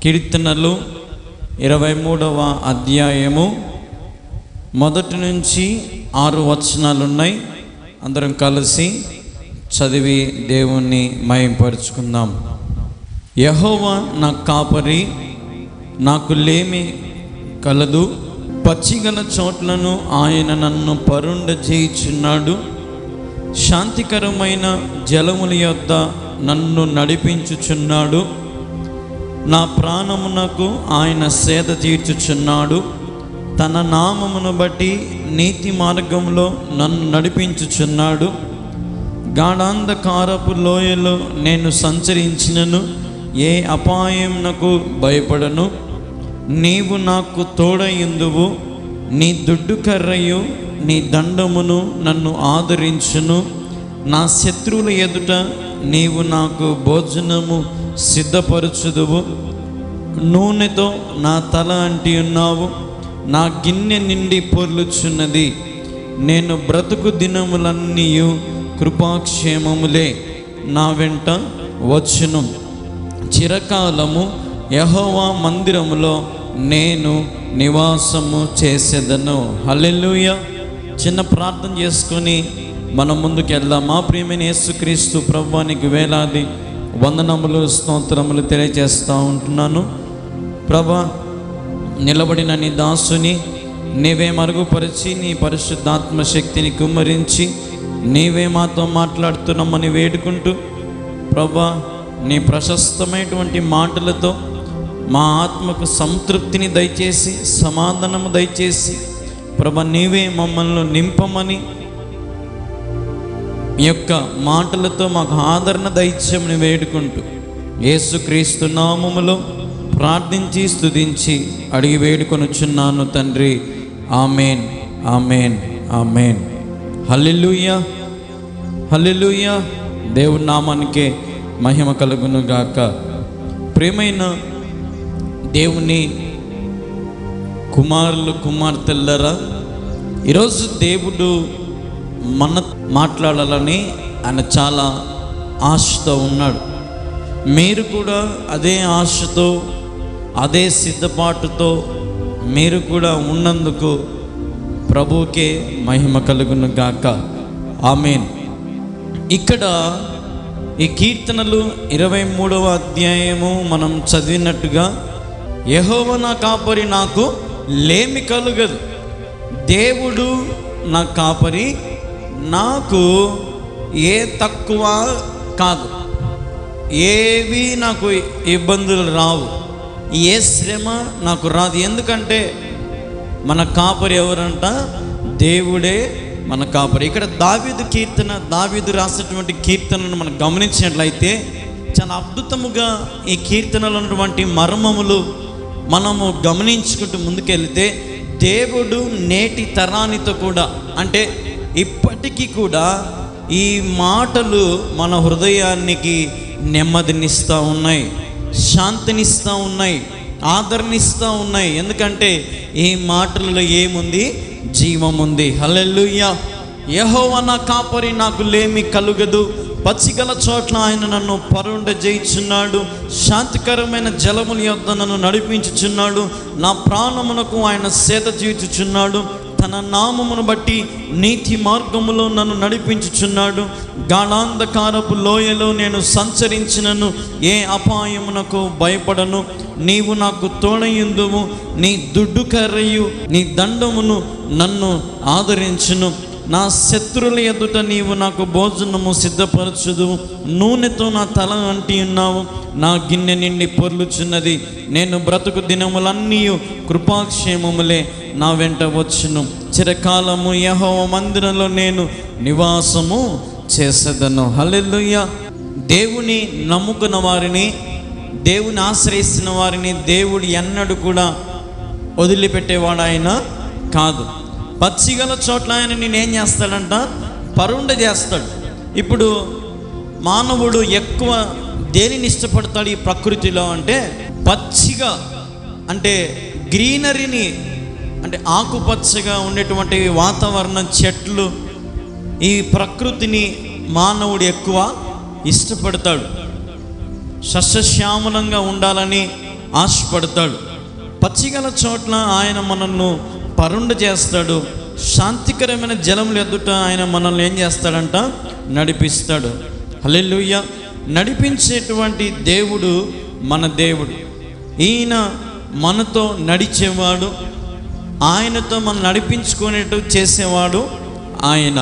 కీర్తనలు 23వ అధ్యాయము 1 నుంచి 6 వచనాలు ఉన్నాయి. అందరం కలిసి చదివి దేవుణ్ణి మహిమపరుచుకుందాం. యెహోవా నా కాపరి, నాకు లేమి కలదు. పచ్చిగల చోట్లను ఆయన నన్ను పరుండజేయుచున్నాడు. శాంతికరమైన జలముల యొద్ద నన్ను నడిపించుచున్నాడు. నా ప్రాణమునకు ఆయన సేద తీర్చుచున్నాడు. తన నామమును బట్టి నీతి మార్గంలో నన్ను నడిపించుచున్నాడు. గాఢాంధకారపు లోయలో నేను సంచరించినను ఏ అపాయమునకు భయపడను. నీవు నాకు తోడయుందువు. నీ దుడ్డు కర్రయు నీ దండమును నన్ను ఆదరించును. నా శత్రువుల ఎదుట నీవు నాకు భోజనము సిద్ధపరచుదువు. నూనెతో నా తల అంటి ఉన్నావు. నా గిన్నె నిండి పొర్లుచున్నది. నేను బ్రతుకు దినములన్నీ కృపాక్షేమములే నా వెంట వచ్చును. చిరకాలము యెహోవా మందిరములో నేను నివాసము చేసేదను. హల్లెలూయా. చిన్న ప్రార్థన చేసుకొని మనం ముందుకు వెళ్దాం. మా ప్రియమైన యేసుక్రీస్తు ప్రభువానికి వేలాది వందనములు స్తోత్రములు తెలియజేస్తూ ఉంటున్నాను. ప్రభా, నిలబడిన నీ దాసుని నీవే మరుగుపరిచి నీ పరిశుద్ధాత్మ శక్తిని కుమ్మరించి నీవే మాతో మాట్లాడుతున్నామని వేడుకుంటూ, ప్రభా, నీ ప్రశస్తమైనటువంటి మాటలతో మా ఆత్మకు సంతృప్తిని దయచేసి సమాధానము దయచేసి ప్రభా నీవే మమ్మల్ని నింపమని ఈ యొక్క మాటలతో మాకు ఆదరణ దయచేయమని వేడుకుంటూ యేసుక్రీస్తు నామములో ప్రార్థించి స్తుతించి అడిగి వేడుకొనుచున్నాను తండ్రి. ఆమేన్, ఆమేన్, ఆమేన్. హల్లెలూయా, హల్లెలూయా. దేవుని నామానికే మహిమ కలుగును గాక. ప్రియమైన దేవుని కుమారులు కుమార్తెల్లరా, ఈరోజు దేవుడు మన మాట్లాడాలని ఆయన చాలా ఆశతో ఉన్నాడు. మీరు కూడా అదే ఆశతో అదే సిద్ధపాటుతో మీరు కూడా ఉన్నందుకు ప్రభువుకే మహిమ కలుగును గాక. ఆమేన్. ఇక్కడ ఈ కీర్తనలు 23వ అధ్యాయము మనం చదివినట్టుగా యెహోవా నా కాపరి, నాకు లేమి కలుగదు. దేవుడు నా కాపరి, నాకు ఏ తక్కువ కాదు, ఏవి నాకు ఇబ్బందులు రావు, ఏ శ్రమ నాకు రాదు. ఎందుకంటే మన కాపరి ఎవరంట? దేవుడే మన కాపరి. ఇక్కడ దావీదు కీర్తన, దావీదు రాసినటువంటి కీర్తనను మనం గమనించినట్లయితే చాలా అద్భుతముగా ఈ కీర్తనలో ఉన్నటువంటి మర్మములు మనము గమనించుకుంటూ ముందుకెళ్తే దేవుడు నేటి తరానితో కూడా, అంటే ఇప్పటికీ కూడా ఈ మాటలు మన హృదయానికి నెమ్మదినిస్తూ ఉన్నాయి, శాంతినిస్తూ ఉన్నాయి, ఆదరణిస్తూ ఉన్నాయి. ఎందుకంటే ఈ మాటలలో ఏముంది? జీవం ఉంది. హల్లెలూయా. యెహోవా నా కాపరి, నాకు లేమి కలుగదు. పచ్చిగల చోట్ల ఆయన నన్ను పరుండజేయుచున్నాడు. శాంతికరమైన జలముల యొద్ద నన్ను నడిపించుచున్నాడు. నా ప్రాణమునకు ఆయన సేద తీర్చుచున్నాడు. తన నామమును బట్టి నీతి మార్గములో నన్ను నడిపించుచున్నాడు. గాఢాంధకారపు లోయలో నేను సంచరించినను ఏ అపాయమునకు భయపడను. నీవు నాకు తోడయుందువు, నీ దుడ్డు కర్రయు నీ దండమును నన్ను ఆదరించును. నా శత్రువుల ఎదుట నీవు నాకు భోజనము సిద్ధపరచుదు. నూనెతో నా తల అంటి ఉన్నావు, నా గిన్నె నిండి పొర్లుచున్నది. నేను బ్రతుకు దినములన్నీ కృపాక్షేమములే నా వెంట వచ్చును. చిరకాలము యెహోవా మందిరంలో నేను నివాసము చేసేదను. హల్లెలూయా. దేవుని నమ్ముకున్న వారిని, దేవుని ఆశ్రయిస్తున్న వారిని దేవుడు ఎన్నడూ కూడా వదిలిపెట్టేవాడు ఆయన కాదు. పచ్చిగల చోట్ల ఆయన నేనేం చేస్తాడంట? పరుండ చేస్తాడు. ఇప్పుడు మానవుడు ఎక్కువ దేనిని ఇష్టపడతాడు ఈ ప్రకృతిలో అంటే? పచ్చిగా, అంటే గ్రీనరీని, అంటే ఆకుపచ్చగా ఉండేటువంటి వాతావరణం, చెట్లు, ఈ ప్రకృతిని మానవుడు ఎక్కువ ఇష్టపడతాడు. సస్యశ్యామలంగా ఉండాలని ఆశపడతాడు. పచ్చిగల చోట్ల ఆయన మనల్ని పరుండ చేస్తాడు. శాంతికరమైన జలములు ఎదుట ఆయన మనల్ని ఏం చేస్తాడంట? నడిపిస్తాడు. హల్లెలూయా. నడిపించేటువంటి దేవుడు మన దేవుడు. ఈయన మనతో నడిచేవాడు, ఆయనతో మనం నడిపించుకునేట్టు చేసేవాడు ఆయన.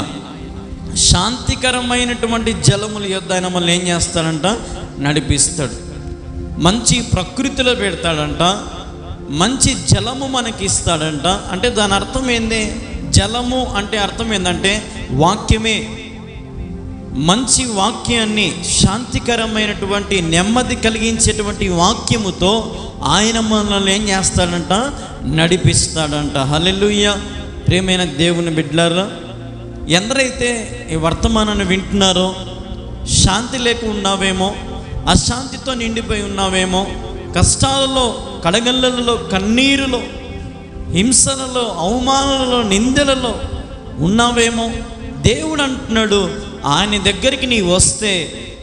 శాంతికరమైనటువంటి జలముల యొద్ద ఆయన మనల్ని ఏం చేస్తాడంట? నడిపిస్తాడు. మంచి ప్రకృతిలో పెడతాడంట, మంచి జలము మనకి ఇస్తాడంట. అంటే దాని అర్థం ఏంది? జలము అంటే అర్థం ఏంటంటే వాక్యమే. మంచి వాక్యాన్ని, శాంతికరమైనటువంటి నెమ్మది కలిగించేటువంటి వాక్యముతో ఆయన మనల్ని ఏం చేస్తాడంట? నడిపిస్తాడంట. హల్లెలూయా. ప్రియమైన దేవుని బిడ్డలారా, ఎందరైతే ఈ వర్తమానాన్ని వింటున్నారో శాంతి లేక ఉన్నావేమో, అశాంతితో నిండిపోయి ఉన్నావేమో, కష్టాలలో, కడగళ్ళలో, కన్నీరులో, హింసలలో, అవమానాలలో, నిందలలో ఉన్నావేమో, దేవుడు అంటున్నాడు ఆయన దగ్గరికి నీ వస్తే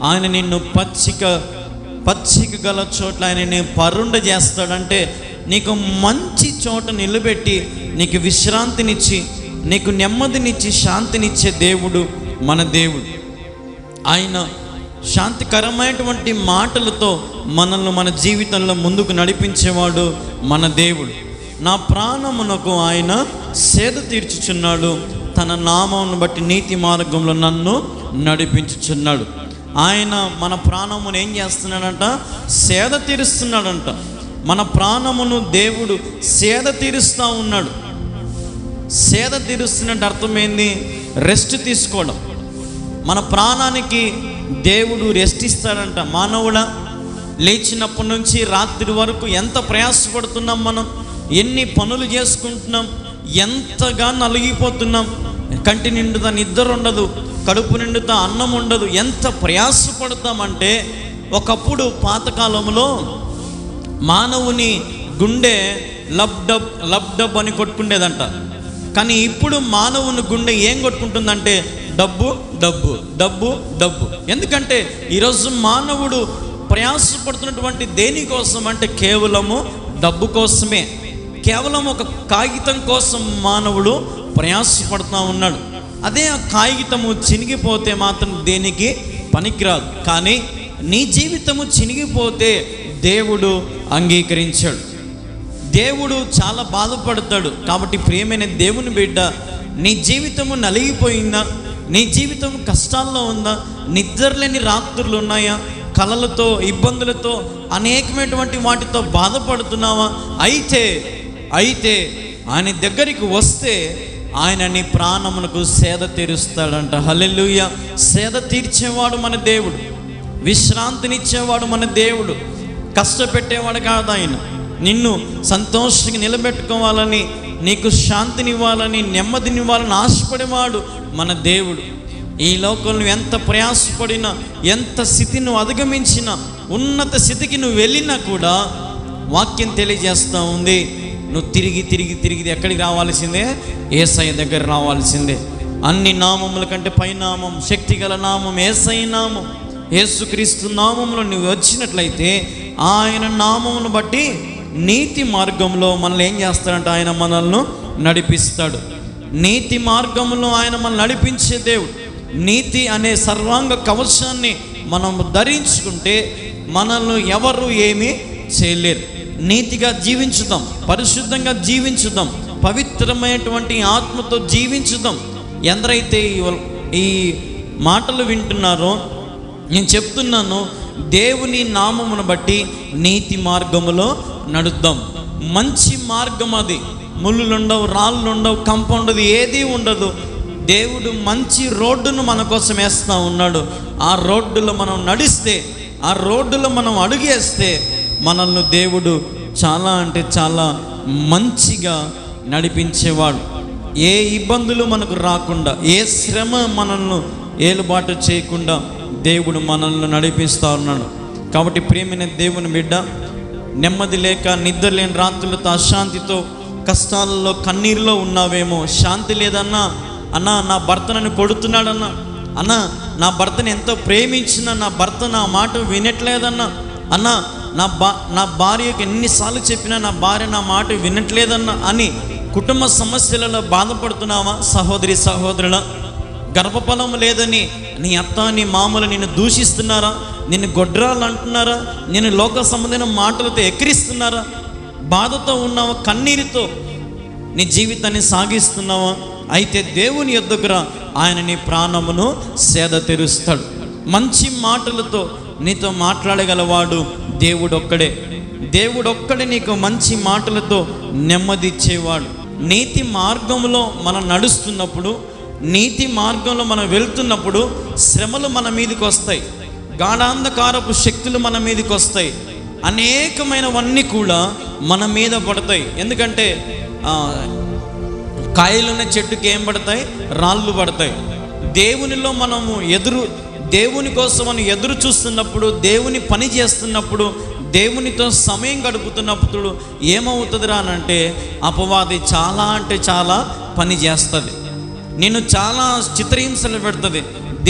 ఆయన నిన్ను పచ్చిక గల చోట్ల ఆయన నేను పరుండ చేస్తాడంటే నీకు మంచి చోట నిలబెట్టి నీకు విశ్రాంతినిచ్చి, నీకు నెమ్మదినిచ్చి, శాంతినిచ్చే దేవుడు మన దేవుడు. ఆయన శాంతికరమైనటువంటి మాటలతో మనల్ని మన జీవితంలో ముందుకు నడిపించేవాడు మన దేవుడు. నా ప్రాణమునకు ఆయన సేద తీర్చుచున్నాడు, తన నామమును బట్టి నీతి మార్గంలో నన్ను నడిపించుచున్నాడు. ఆయన మన ప్రాణమును ఏం చేస్తున్నాడంట? సేద తీరుస్తున్నాడంట. మన ప్రాణమును దేవుడు సేద తీరుస్తూ ఉన్నాడు. సేద తీరుస్తున్నట్టు అర్థమైంది రెస్ట్ తీసుకోవడం. మన ప్రాణానికి దేవుడు రెస్ట్ ఇస్తాడంట. మానవుడా, లేచినప్పటి నుంచి రాత్రి వరకు ఎంత ప్రయాసపడుతున్నాం మనం, ఎన్ని పనులు చేసుకుంటున్నాం, ఎంతగా నలిగిపోతున్నాం. కంటి నిండుతా నిద్ర ఉండదు, కడుపు నిండుతా అన్నం ఉండదు. ఎంత ప్రయాసపడతామంటే, ఒకప్పుడు పాతకాలంలో మానవుని గుండె లబ్ అని కొట్టుకుండేదంట. కానీ ఇప్పుడు మానవుని గుండె ఏం కొట్టుకుంటుందంటే డబ్బు డబ్బు డబ్బు డబ్బు. ఎందుకంటే ఈరోజు మానవుడు ప్రయాసపడుతున్నటువంటి దేనికోసం అంటే కేవలము డబ్బు కోసమే. కేవలం ఒక కాగితం కోసం మానవుడు ప్రయాసపడుతూ ఉన్నాడు. అదే ఆ కాగితము చినిగిపోతే మాత్రం దేనికి పనికిరాదు. కానీ నీ జీవితము చినిగిపోతే దేవుడు అంగీకరించాడు. దేవుడు చాలా బాధపడతాడు. కాబట్టి ప్రియమైన దేవుని బిడ్డ, నీ జీవితము నలిగిపోయిందా? నీ జీవితం కష్టాల్లో ఉందా? నిద్రలేని రాత్రులు ఉన్నాయా? కలలతో, ఇబ్బందులతో, అనేకమైనటువంటి వాటితో బాధపడుతున్నావా? అయితే ఆయన దగ్గరికి వస్తే ఆయన నీ ప్రాణమునకు సేద తీరుస్తాడంట. హల్లెలూయా. సేద తీర్చేవాడు మన దేవుడు, విశ్రాంతినిచ్చేవాడు మన దేవుడు. కష్టపెట్టేవాడు కాదు ఆయన. నిన్ను సంతోషంగా నిలబెట్టుకోవాలని, నీకు శాంతినివ్వాలని, నెమ్మదినివ్వాలని ఆశపడేవాడు మన దేవుడు. ఈ లోకంలో ఎంత ప్రయాసపడినా, ఎంత స్థితిని నువ్వు అధిగమించినా, ఉన్నత స్థితికి నువ్వు వెళ్ళినా కూడా వాక్యం తెలియజేస్తూ ఉంది, నువ్వు తిరిగి ఎక్కడికి రావాల్సిందే? యేసయ్య దగ్గర రావాల్సిందే. అన్ని నామముల కంటే పైనామం, శక్తిగల నామం యేసయ్య నామం. యేసుక్రీస్తు నామంలో నువ్వు వచ్చినట్లయితే ఆయన నామమును బట్టి నీతి మార్గంలో మనల్ని ఏం చేస్తాడంటే ఆయన మనల్ని నడిపిస్తాడు. నీతి మార్గంలో ఆయన మనల్ని నడిపించే దేవుడు. నీతి అనే సర్వాంగ కవచాన్ని మనం ధరించుకుంటే మనల్ని ఎవరు ఏమీ చేయలేరు. నీతిగా జీవించుదాం, పరిశుద్ధంగా జీవించుదాం, పవిత్రమైనటువంటి ఆత్మతో జీవించుదాం. ఎందరైతే ఈ మాటలు వింటున్నారో నేను చెప్తున్నాను, దేవుని నామమును బట్టి నీతి మార్గములో నడుద్దాం. మంచి మార్గం అది. ముళ్ళులు ఉండవు, రాళ్ళు ఉండవు, కంప ఉండదు, ఏదీ ఉండదు. దేవుడు మంచి రోడ్డును మన కోసం వేస్తూ ఉన్నాడు. ఆ రోడ్డులో మనం నడిస్తే, ఆ రోడ్డులో మనం అడుగేస్తే మనల్ని దేవుడు చాలా అంటే చాలా మంచిగా నడిపించేవాడు. ఏ ఇబ్బందులు మనకు రాకుండా, ఏ శ్రమ మనల్ని ఏలుబాటు చేయకుండా దేవుడు మనల్ని నడిపిస్తూ ఉన్నాడు. కాబట్టి ప్రియమైన దేవుని బిడ్డ, నెమ్మది లేక నిద్ర లేని రాత్రులతో అశాంతితో కష్టాలలో కన్నీరులో ఉన్నావేమో, శాంతి లేదన్నా, అన్నా నా భర్త నన్ను కొడుతున్నాడన్నా, అన్నా నా భర్తని ఎంతో ప్రేమించిన నా భర్త నా మాట వినట్లేదన్నా, అన్నా నా భార్యకి ఎన్నిసార్లు చెప్పినా నా భార్య నా మాట వినట్లేదన్నా అని కుటుంబ సమస్యలలో బాధపడుతున్నావా? సహోదరి సహోదరుల, గర్భఫలం లేదని నీ అత్త నీ మామూలు నిన్ను దూషిస్తున్నారా? నిన్ను గొడ్రాలు అంటున్నారా? నేను లోక సంబంధమైన మాటలతో ఎక్కిరిస్తున్నారా? బాధతో ఉన్నావా? కన్నీరుతో నీ జీవితాన్ని సాగిస్తున్నావా? అయితే దేవుని యొద్దకు రా, ఆయన నీ ప్రాణమును సేద తెరుస్తాడు. మంచి మాటలతో నీతో మాట్లాడగలవాడు దేవుడొక్కడే. దేవుడొక్కడే నీకు మంచి మాటలతో నెమ్మది ఇచ్చేవాడు. నీతి మార్గంలో మనం నడుస్తున్నప్పుడు, నీతి మార్గంలో మనం వెళ్తున్నప్పుడు శ్రమలు మన మీదకి వస్తాయి, గాఢాంధకారపు శక్తులు మన మీదకి వస్తాయి, అనేకమైనవన్నీ కూడా మన మీద పడతాయి. ఎందుకంటే కాయలున్న చెట్టుకి ఏం పడతాయి? రాళ్ళు పడతాయి. దేవునిలో మనము దేవుని కోసం మనం ఎదురు చూస్తున్నప్పుడు, దేవుని పని చేస్తున్నప్పుడు, దేవునితో సమయం గడుపుతున్నప్పుడు ఏమవుతుందిరా అనంటే అపవాది చాలా అంటే చాలా పని చేస్తుంది. నేను చాలా చిత్రహింసలు పెడుతుంది.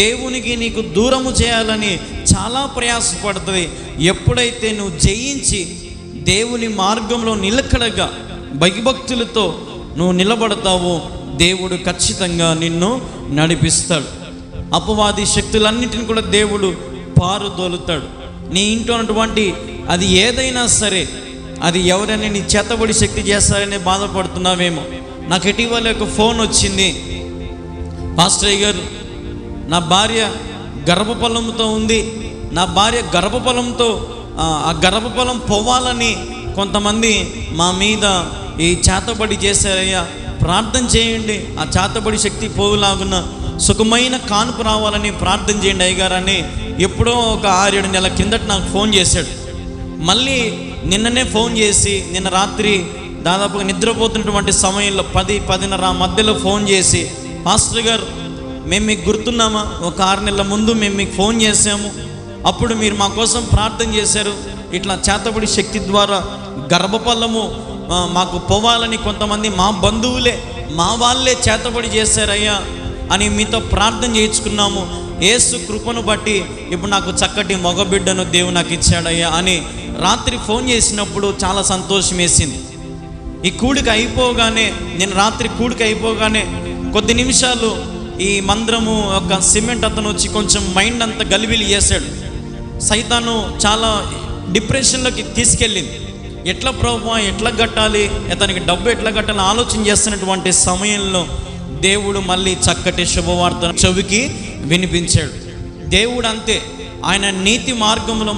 దేవునికి నీకు దూరము చేయాలని చాలా ప్రయాసపడుతుంది. ఎప్పుడైతే నువ్వు జయించి దేవుని మార్గంలో నిలకడగా భయభక్తులతో నువ్వు నిలబడతావో దేవుడు ఖచ్చితంగా నిన్ను నడిపిస్తాడు. అపవాది శక్తులన్నిటిని కూడా దేవుడు పారుదోలుతాడు. నీ ఇంట్లో ఉన్నటువంటి అది ఏదైనా సరే, అది ఎవరైనా నీ చేతబడి శక్తి చేస్తారని బాధపడుతున్నావేమో. నాకు ఇటీవల ఒక ఫోన్ వచ్చింది, పాస్టర్ గారు నా భార్య గర్భఫలంతో ఉంది, నా భార్య గర్భఫలంతో ఆ గర్భఫలం పోవాలని కొంతమంది మా మీద ఈ చేతబడి చేశారయ్యా, ప్రార్థన చేయండి, ఆ చేతబడి శక్తి పోవులాగున్న సుఖమైన కానుపు రావాలని ప్రార్థన చేయండి అయ్యగారు అని ఎప్పుడో ఒక 6-7 నెలల కిందట నాకు ఫోన్ చేశాడు. మళ్ళీ నిన్ననే ఫోన్ చేసి, నిన్న రాత్రి దాదాపుగా నిద్రపోతున్నటువంటి సమయంలో 10-10:30 మధ్యలో ఫోన్ చేసి, పాస్టర్ గారు మేము మీకు గుర్తున్నామా? ఒక 6 నెలల ముందు మేము మీకు ఫోన్ చేసాము, అప్పుడు మీరు మా కోసం ప్రార్థన చేశారు, ఇట్లా చేతబడి శక్తి ద్వారా గర్భఫలము మాకు పోవాలని కొంతమంది మా బంధువులే మా వాళ్ళే చేతబడి చేశారయ్యా అని మీతో ప్రార్థన చేయించుకున్నాము. యేసు కృపను బట్టి ఇప్పుడు నాకు చక్కటి మగబిడ్డను దేవుడు నాకు ఇచ్చాడయ్యా అని రాత్రి ఫోన్ చేసినప్పుడు చాలా సంతోషం వేసింది. ఈ కూడిక అయిపోగానే, నేను రాత్రి కూడిక అయిపోగానే కొద్ది నిమిషాలు ఈ మందిరము ఒక సిమెంట్ అతను వచ్చి కొంచెం మైండ్ అంతా గలిబిలి చేశాడు. సైతాను చాలా డిప్రెషన్లోకి తీసుకెళ్ళింది. ఎట్లా ప్రభువా ఎట్లా కట్టాలి, అతనికి డబ్బు ఎట్లా కట్టాలి ఆలోచన చేస్తున్నటువంటి సమయంలో దేవుడు మళ్ళీ చక్కటి శుభవార్త చెవికి వినిపించాడు. దేవుడు అంతే, ఆయన నీతి మార్గంలో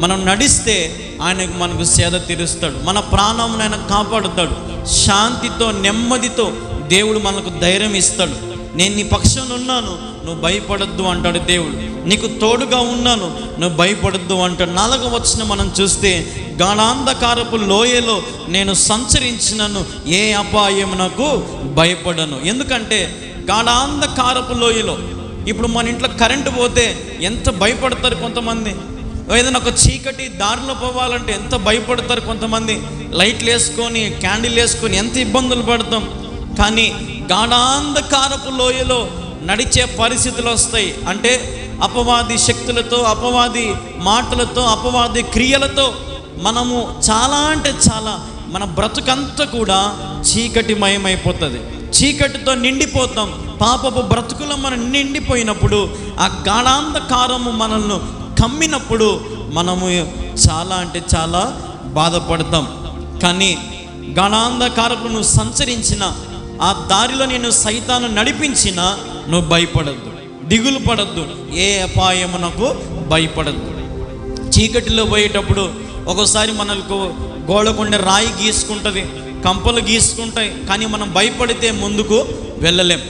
మనం నడిస్తే ఆయనకు మనకు సేద తీరుస్తాడు, మన ప్రాణం ఆయన కాపాడుతాడు. శాంతితో నెమ్మదితో దేవుడు మనకు ధైర్యం ఇస్తాడు. నేను నీ పక్షంలో ఉన్నాను, నువ్వు భయపడద్దు అంటాడు దేవుడు. నీకు తోడుగా ఉన్నాను, నువ్వు భయపడద్దు అంటాడు. 4వ వచనం మనం చూస్తే, గాఢాంధకారపు లోయలో నేను సంచరించినను ఏ అపాయమునకు భయపడను. ఎందుకంటే గాఢాంధకారపు లోయలో, ఇప్పుడు మన ఇంట్లో కరెంటు పోతే ఎంత భయపడతారు కొంతమంది, ఏదైనా ఒక చీకటి దారిలో పోవాలంటే ఎంత భయపడతారు కొంతమంది, లైట్లు వేసుకొని క్యాండిల్ వేసుకొని ఎంత ఇబ్బందులు పడతాం. కానీ గాఢాంధకారపు లోయలో నడిచే పరిస్థితులు వస్తాయి. అంటే అపవాది శక్తులతో, అపవాది మాటలతో, అపవాది క్రియలతో మనము చాలా అంటే చాలా మన బ్రతుకంతా కూడా చీకటిమయమైపోతుంది. చీకటితో నిండిపోతాం. పాపపు బ్రతుకులో మనం నిండిపోయినప్పుడు ఆ గాఢాంధకారము మనల్ని కమ్మినప్పుడు మనము చాలా అంటే చాలా బాధపడతాం. కానీ గాఢాంధకారపు నువ్వు సంచరించిన ఆ దారిలో నేను సైతాను నడిపించిన నువ్వు భయపడద్దు, దిగులు పడద్దు, ఏ అపాయమునకు భయపడద్దు. చీకటిలో పోయేటప్పుడు ఒక్కోసారి మనకు గోడకుండే రాయి గీసుకుంటుంది, కంపలు గీసుకుంటాయి, కానీ మనం భయపడితే ముందుకు వెళ్ళలేం.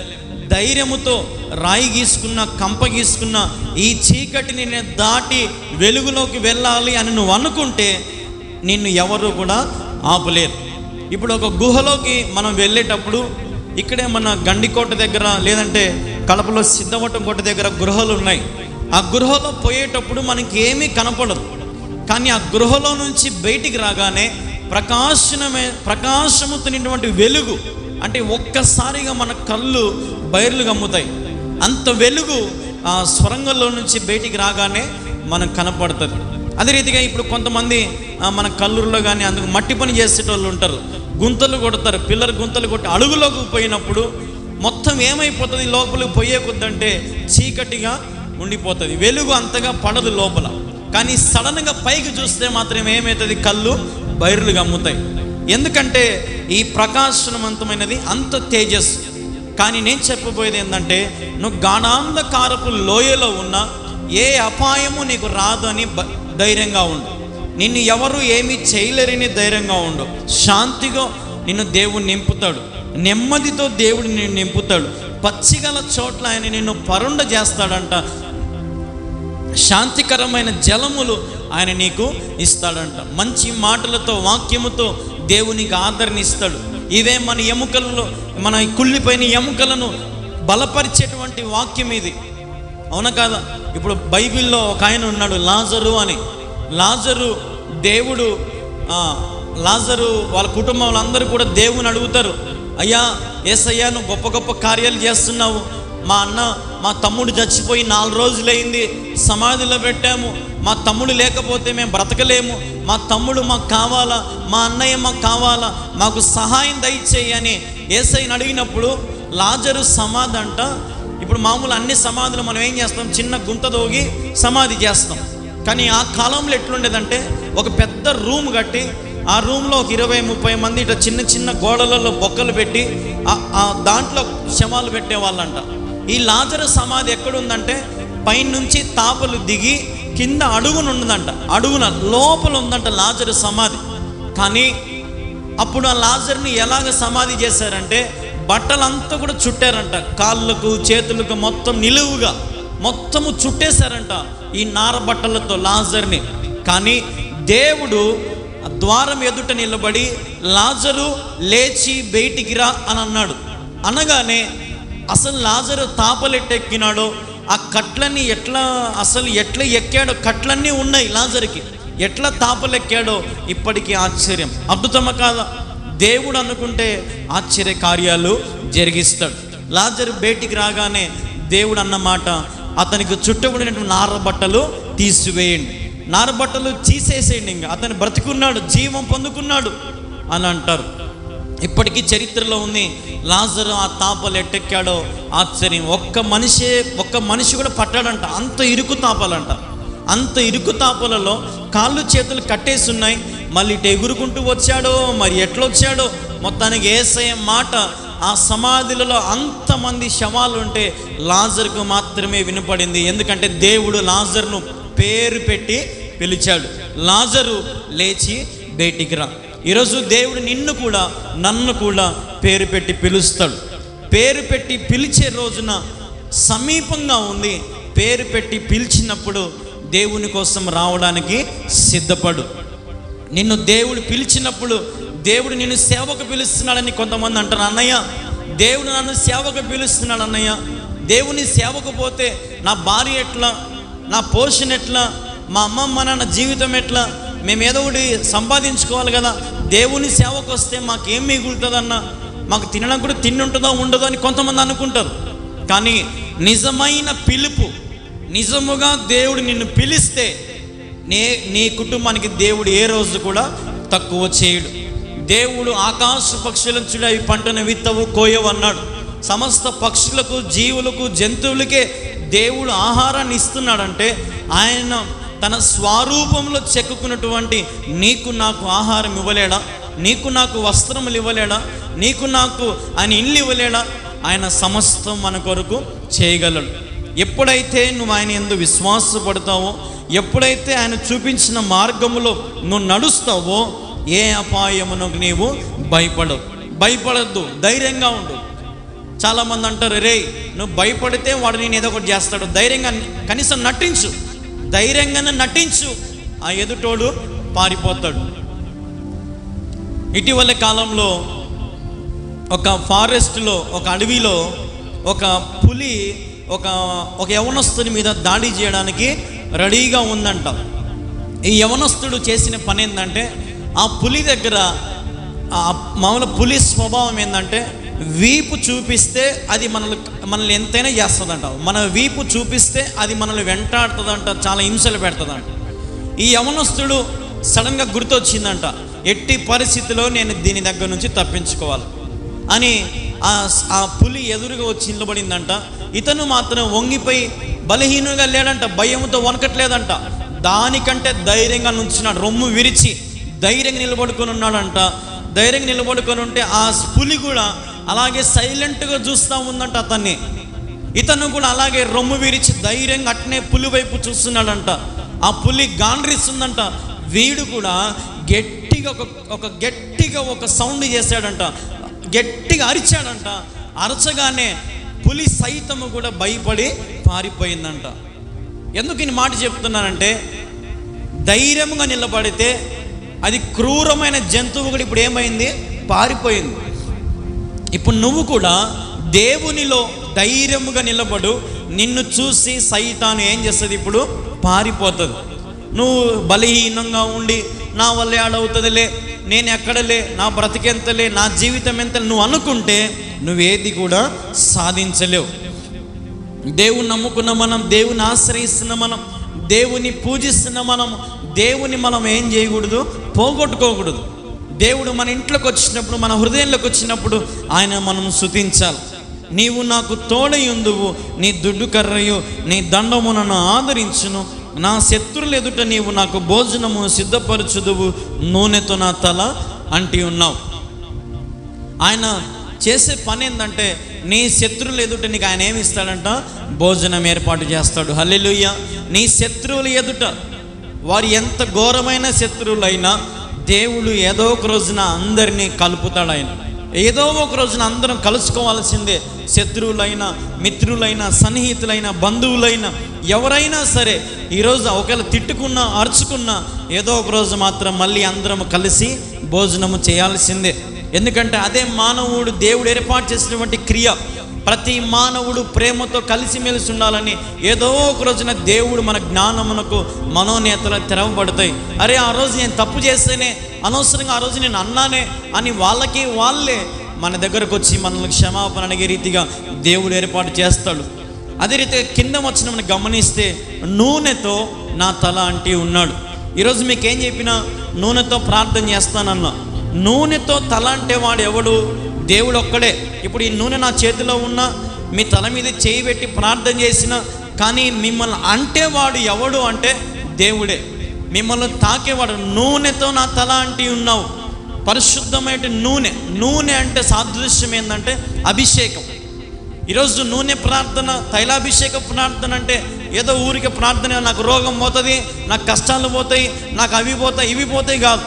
ధైర్యముతో రాయి గీసుకున్న, కంప గీసుకున్న ఈ చీకటిని నేను దాటి వెలుగులోకి వెళ్ళాలి అని నువ్వు అనుకుంటే నిన్ను ఎవరు కూడా ఆపలేరు. ఇప్పుడు ఒక గుహలోకి మనం వెళ్ళేటప్పుడు ఇక్కడే మన గండికోట దగ్గర లేదంటే కడపలో సిద్ధవటం కోట దగ్గర గృహలు ఉన్నాయి. ఆ గృహలో పోయేటప్పుడు మనకి ఏమీ కనపడదు. కానీ ఆ గృహలో నుంచి బయటికి రాగానే ప్రకాశముతున్నటువంటి వెలుగు అంటే ఒక్కసారిగా మన కళ్ళు బయర్లు గమ్ముతాయి. అంత వెలుగు ఆ స్వరంగంలో నుంచి బయటికి రాగానే మనకు కనపడుతుంది. అదే రీతిగా ఇప్పుడు కొంతమంది మన కల్లూరులో కానీ అందుకు మట్టి పని చేసేటోళ్ళు ఉంటారు, గుంతలు కొడతారు. పిల్లలు గుంతలు కొట్టి అడుగులోకి పోయినప్పుడు మొత్తం ఏమైపోతుంది, లోపలికి పోయే కొద్దంటే చీకటిగా ఉండిపోతుంది, వెలుగు అంతగా పడదు లోపల. కానీ సడన్గా పైకి చూస్తే మాత్రం ఏమవుతుంది, కళ్ళు బయర్లు గమ్ముతాయి. ఎందుకంటే ఈ ప్రకాశవంతమైనది అంత తేజస్సు. కానీ నేను చెప్పబోయేది ఏంటంటే నువ్వు గాఢాంధకారపు లోయలో ఉన్న ఏ అపాయము నీకు రాదు అని ధైర్యంగా ఉండు. నిన్ను ఎవరు ఏమీ చేయలేరని ధైర్యంగా ఉండు. శాంతిగా నిన్ను దేవుడు నింపుతాడు, నెమ్మదితో దేవుడు నిన్ను నింపుతాడు. పచ్చిగల చోట్ల ఆయన నిన్ను పరుండ చేస్తాడంట. శాంతికరమైన జలములు ఆయన నీకు ఇస్తాడంట. మంచి మాటలతో, వాక్యముతో దేవునికి ఆదరణ ఇస్తాడు. ఇవే మన ఎముకలలో, మన కుళ్ళిపోయిన ఎముకలను బలపరిచేటువంటి వాక్యం ఇది, అవునా కాదా? ఇప్పుడు బైబిల్లో ఒక ఆయన ఉన్నాడు లాజరు అని. లాజరు వాళ్ళ కుటుంబంలో అందరూ కూడా దేవుని అడుగుతారు, అయ్యా యేసయ్యా నువ్వు గొప్ప గొప్ప కార్యాలు చేస్తున్నావు, మా తమ్ముడు చచ్చిపోయి 4 రోజులైంది, సమాధిలో పెట్టాము, మా తమ్ముడు లేకపోతే మేము బ్రతకలేము, మా తమ్ముడు మాకు కావాలా, మా అన్నయ్య మాకు కావాలా, మాకు సహాయం దయచేయి అని యేసయ్యని అడిగినప్పుడు లాజరు సమాధి అంట. ఇప్పుడు మామూలు అన్ని సమాధులు మనం ఏం చేస్తాం, చిన్న గుంత తోగి సమాధి చేస్తాం. కానీ ఆ కాలంలో ఎట్లుండేదంటే ఒక పెద్ద రూమ్ కట్టి ఆ రూమ్లో ఒక 20-30 మంది ఇట్లా చిన్న చిన్న గోడలలో బొక్కలు పెట్టి దాంట్లో శవాలు పెట్టేవాళ్ళంట. ఈ లాజరు సమాధి ఎక్కడుందంటే పైనుంచి తాపలు దిగి కింద అడుగున ఉన్నదంట, అడుగున లోపల ఉందంట లాజరు సమాధి. కానీ అప్పుడు ఆ లాజర్ని ఎలాగ సమాధి చేశారంటే బట్టలంతా కూడా చుట్టారంట, కాళ్ళకు చేతులకు మొత్తం నిలువుగా మొత్తము చుట్టేశారంట ఈ నార బట్టలతో లాజర్ని. కానీ దేవుడు ద్వారం ఎదుట నిలబడి లాజరు లేచి బయటికి రా అని అన్నాడు. అనగానే అసలు లాజరు తాపలెట్టెక్కినాడో, ఆ కట్లన్నీ ఎట్లా ఎక్కాడో, కట్లన్నీ ఉన్నాయి లాజర్కి, ఎట్లా తాపలెక్కాడో ఇప్పటికీ ఆశ్చర్యం. అద్భుతమా కాదా? దేవుడు అనుకుంటే ఆశ్చర్య కార్యాలు జరిగిస్తాడు. లాజరు బయటికి రాగానే దేవుడు అన్నమాట, అతనికి చుట్టబడినటువంటి నార బట్టలు తీసివేయండి, నార బట్టలు తీసేసేయండి, ఇంకా అతను బ్రతికున్నాడు, జీవం పొందుకున్నాడు అని అంటారు. ఇప్పటికీ చరిత్రలో ఉంది లాజరు ఆ తాపలు ఎట్టెక్కాడో ఆశ్చర్యం. ఒక్క మనిషి కూడా పట్టాడంట, అంత ఇరుకు తాపాలంట. అంత ఇరుకు తాపలలో కాళ్ళు చేతులు కట్టేసి ఉన్నాయి. మళ్ళీ ఇటు ఎగురుకుంటూ వచ్చాడో మరి ఎట్లా వచ్చాడో, మొత్తానికి యేసయ్య మాట ఆ సమాధులలో అంతమంది శవాలు ఉంటే లాజరుకు మాత్రమే వినపడింది. ఎందుకంటే దేవుడు లాజరును పేరు పెట్టి పిలిచాడు, లాజరు లేచి బయటికి రా. ఈరోజు దేవుడు నిన్ను కూడా నన్ను కూడా పేరు పెట్టి పిలుస్తాడు. పేరు పెట్టి పిలిచే రోజున సమీపంగా ఉంది. పేరు పెట్టి పిలిచినప్పుడు దేవుని కోసం రావడానికి సిద్ధపడు. నిన్ను దేవుడు పిలిచినప్పుడు, దేవుడు నిన్ను సేవకు పిలుస్తున్నాడని కొంతమంది అంటారు, అన్నయ్య దేవుడు నన్ను సేవకు పిలుస్తున్నాడు అన్నయ్య, దేవుని సేవకు పోతే నా భార్య ఎట్లా, నా పోషణ ఎట్లా, మా అమ్మమ్మ నాన్న జీవితం ఎట్లా, మేము ఏదో ఒకటి సంపాదించుకోవాలి కదా, దేవుని సేవకు వస్తే మాకేం మిగులుతుందన్న, మాకు తినడానికి కూడా తిండి ఉంటుందో ఉండదో అని కొంతమంది అనుకుంటారు. కానీ నిజమైన పిలుపు, నిజముగా దేవుడు నిన్ను పిలిస్తే నీ కుటుంబానికి దేవుడు ఏ రోజు కూడా తక్కువ చేయడు. దేవుడు ఆకాశ పక్షులను చూడ అవి పంటను విత్తవు కోయవు అన్నాడు. సమస్త పక్షులకు, జీవులకు, జంతువులకే దేవుడు ఆహారాన్ని ఇస్తున్నాడంటే ఆయన తన స్వరూపంలో చెక్కుకున్నటువంటి నీకు నాకు ఆహారం ఇవ్వలేడా? నీకు నాకు వస్త్రములు ఇవ్వలేడా? నీకు నాకు ఆయన ఇల్లు ఇవ్వలేడా? ఆయన సమస్తం మన కొరకు చేయగలడు. ఎప్పుడైతే నువ్వు ఆయన యందు విశ్వాసపడతావో, ఎప్పుడైతే ఆయన చూపించిన మార్గములో నువ్వు నడుస్తావో, ఏ అపాయమునకు నీవు భయపడద్దు, ధైర్యంగా ఉండు. చాలామంది అంటారు, రే నువ్వు భయపడితే వాడు నేను ఏదో ఒకటి చేస్తాడు. ధైర్యంగా కనీసం నటించు, ధైర్యంగానే నటించు, ఆ ఎదుటోడు పారిపోతాడు. ఇటీవల కాలంలో ఒక ఫారెస్ట్లో, ఒక అడవిలో ఒక పులి ఒక యవనస్తుని మీద దాడి చేయడానికి రెడీగా ఉందంట. ఈ యవనస్తుడు చేసిన పని ఏంటంటే, ఆ పులి దగ్గర మామూలు పులి స్వభావం ఏంటంటే, వీపు చూపిస్తే అది మనల్ని ఎంతైనా చేస్తుందంట. మన వీపు చూపిస్తే అది మనల్ని వెంటాడుతుందంట, చాలా హింసలు పెడుతుందంట. ఈ యవనస్తుడు సడన్గా గుర్తొచ్చిందంట, ఎట్టి పరిస్థితిలో నేను దీని దగ్గర నుంచి తప్పించుకోవాలి అని ఆ పులి ఎదురుగా వచ్చి నిలబడిందంట. ఇతను మాత్రం వంగిపోయి బలహీనంగా లేడంట, భయంతో వణకట్లేదంట. దానికంటే ధైర్యంగా నుంచున్నాడు, రొమ్ము విరిచి ధైర్యంగా నిలబడుకొని ఉన్నాడంట. ధైర్యంగా నిలబడుకొని ఉంటే ఆ పులి కూడా అలాగే సైలెంట్గా చూస్తూ ఉందంట అతన్ని. ఇతను కూడా అలాగే రొమ్ము విరిచి ధైర్యంగా అట్నే పులి వైపు చూస్తున్నాడంట. ఆ పులి గాండ్రిస్తుందంట. వీడు కూడా గట్టిగా ఒక సౌండ్ చేశాడంట, గట్టిగా అరిచాడంట. అరచగానే పులి సైతము కూడా భయపడి పారిపోయిందంట. ఎందుకు ఈ మాట చెప్తున్నానంటే, ధైర్యంగా నిలబడితే అది క్రూరమైన జంతువు కూడా ఇప్పుడు ఏమైంది? పారిపోయింది. ఇప్పుడు నువ్వు కూడా దేవునిలో ధైర్యముగా నిలబడు. నిన్ను చూసి సైతాను ఏం చేస్తుంది? ఇప్పుడు పారిపోతుంది. నువ్వు బలహీనంగా ఉండి నా వల్ల ఏడవుతుందిలే, నేను ఎక్కడలే, నా బ్రతికెంతలే, నా జీవితం ఎంత నువ్వు అనుకుంటే నువ్వేది కూడా సాధించలేవు. దేవుని నమ్ముకున్న మనం, దేవుని ఆశ్రయిస్తున్న మనం, దేవుని పూజిస్తున్న దేవుని మనం ఏం చేయకూడదు? పోగొట్టుకోకూడదు. దేవుడు మన ఇంట్లోకి వచ్చినప్పుడు, మన హృదయంలోకి వచ్చినప్పుడు ఆయన మనం స్తుతించాలి. నీవు నాకు తోడయుందువు, నీ దుడ్డు కర్రయు నీ దండము నన్ను ఆదరించును, నా శత్రువుల ఎదుట నీవు నాకు భోజనము సిద్ధపరచుదువు, నూనెతో నా తల అంటి ఉన్నావు. ఆయన చేసే పని ఏంటంటే, నీ శత్రువుల ఎదుట నీకు ఆయన ఏమి ఇస్తాడంట? భోజనం ఏర్పాటు చేస్తాడు. హల్లెలూయా. నీ శత్రువుల ఎదుట, వారు ఎంత ఘోరమైన శత్రువులైనా దేవుడు ఏదో ఒక రోజున అందరినీ కలుపుతాడు. ఆయన ఏదో ఒక రోజున అందరం కలుసుకోవాల్సిందే. శత్రువులైనా, మిత్రులైనా, సన్నిహితులైనా, బంధువులైనా, ఎవరైనా సరే ఈరోజు ఒకవేళ తిట్టుకున్నా, అరుచుకున్నా, ఏదో ఒక రోజు మాత్రం మళ్ళీ అందరం కలిసి భోజనము చేయాల్సిందే. ఎందుకంటే అదే మానవుడు దేవుడు ఏర్పాటు చేసినటువంటి క్రియ. ప్రతి మానవుడు ప్రేమతో కలిసిమెలిసి ఉండాలని ఏదో ఒక రోజున దేవుడు మన జ్ఞానమునకు మనోనేతలు తెరవబడతాయి. అరే ఆ రోజు నేను తప్పు చేస్తేనే, అనవసరంగా ఆ రోజు నేను అన్నానే అని వాళ్ళే మన దగ్గరకు వచ్చి మనల్ని క్షమాపణ అడిగే రీతిగా దేవుడు ఏర్పాటు చేస్తాడు. అదే రీతిగా కింద వచ్చిన మనం గమనిస్తే, నూనెతో నా తల అంటి ఉన్నాడు. ఈరోజు మీకేం చెప్పినా నూనెతో ప్రార్థన చేస్తానన్నా, నూనెతో తల అంటే వాడు ఎవడు? దేవుడు ఒక్కడే. ఇప్పుడు ఈ నూనె నా చేతిలో ఉన్నా, మీ తల మీద చేయి పెట్టి ప్రార్థన చేసిన, కానీ మిమ్మల్ని అంటే వాడు ఎవడు అంటే దేవుడే. మిమ్మల్ని తాకేవాడు. నూనెతో నా తల అంటి ఉన్నావు. పరిశుద్ధమైన నూనె అంటే సాదృశ్యం ఏంటంటే అభిషేకం. ఈరోజు నూనె ప్రార్థన, తైలాభిషేక ప్రార్థన అంటే ఏదో ఊరికి ప్రార్థన, నాకు రోగం పోతుంది, నాకు కష్టాలు పోతాయి, నాకు అవి పోతాయి, ఇవి పోతాయి కాదు.